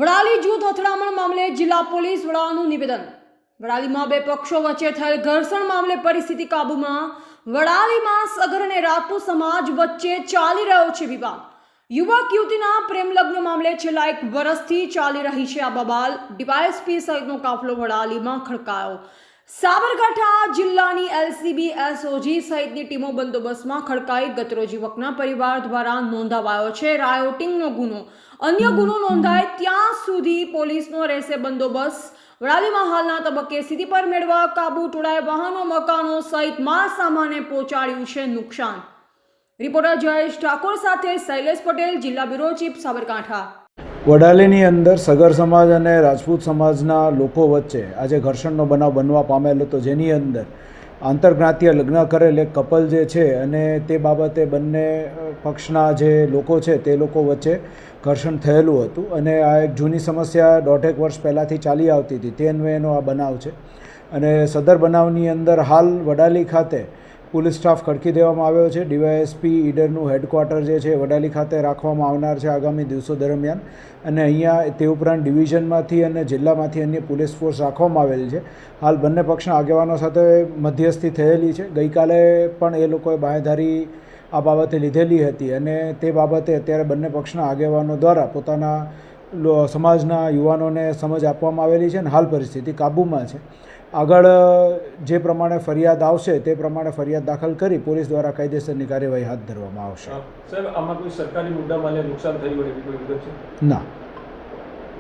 વડાલી જૂથ અથડામણ મામલે જિલ્લા પોલીસ વડાનું નિવેદન। વડાલીમાં બે પક્ષો વચ્ચે થયેલ ઘર્ષણ મામલે પરિસ્થિતિ કાબૂમાં। વડાલીમાં સગર અને રાજપૂત સમાજ વચ્ચે ચાલી રહ્યો છે વિવાદ। યુવક યુવતીના પ્રેમ લગ્ન મામલે છેલ્લા 1 વર્ષથી ચાલી રહી છે આ બબાલ। ડીવાયએસપી સહિતનો કાફલો વડાલીમાં ખડકાયો। સાબરકાંઠા જિલ્લાની એલસીબી એસઓજી સહિતની ટીમો બંદોબસ્તમાં ખડકાઈ। ગતરોજ યુવકના પરિવાર દ્વારા નોંધાવાયો છે રાયોટિંગનો ગુનો। અન્ય ગુનો નોંધાય ત્યાં સુધી પોલીસનો રહેશે બંદોબસ્ત। વડાલીમાં હાલના તબક્કે સ્થિતિ પર મેળવવા કાબુ। ટોળાએ વાહનો મકાનો સહિત માલ સામાને પહોંચાડ્યું છે નુકસાન। રિપોર્ટર જયેશ ઠાકોર સાથે શૈલેષ પટેલ, જિલ્લા બ્યુરો ચીફ, સાબરકાંઠા। વડાલીની અંદર સગર સમાજ અને રાજપૂત સમાજના લોકો વચ્ચે આજે ઘર્ષણનો બનાવ બનવા પામેલ હતો, જેની અંદર આંતરજ્ઞાતીય લગ્ન કરેલ એક કપલ જે છે અને તે બાબતે બંને પક્ષના જે લોકો છે તે લોકો વચ્ચે ઘર્ષણ થયેલું હતું અને આ એક જૂની સમસ્યા 1.5 વર્ષ પહેલાંથી ચાલી આવતી હતી। તે અન્વયનો આ બનાવ છે અને સદર બનાવની અંદર હાલ વડાલી ખાતે પોલીસ સ્ટાફ ખડકી દેવામાં આવ્યો છે। ડીવાયએસપી ઈડરનું હેડક્વાર્ટર જે છે વડાલી ખાતે રાખવામાં આવનાર છે આગામી દિવસો દરમિયાન અને અહીંયા તે ઉપરાંત ડિવિઝનમાંથી અને જિલ્લામાંથી અન્ય પોલીસ ફોર્સ રાખવામાં આવેલ છે। હાલ બંને પક્ષના આગેવાનો સાથે મધ્યસ્થી થયેલી છે। ગઈકાલે પણ એ લોકોએ બાંહેધરી આ બાબતે લીધેલી હતી અને તે બાબતે અત્યારે બંને પક્ષના આગેવાનો દ્વારા પોતાના સમાજના યુવાનોને સમજ આપવામાં આવેલી છે અને હાલ પરિસ્થિતિ કાબૂમાં છે। આગળ જે પ્રમાણે ફરિયાદ આવશે તે પ્રમાણે ફરિયાદ દાખલ કરી પોલીસ દ્વારા કાયદેસરની કાર્યવાહી હાથ ધરવામાં આવશે। સાહેબ, આમાં કોઈ સરકારી મુદ્દા માલે નુકસાન થયું હોય એવી કોઈ વિગત છે? ના।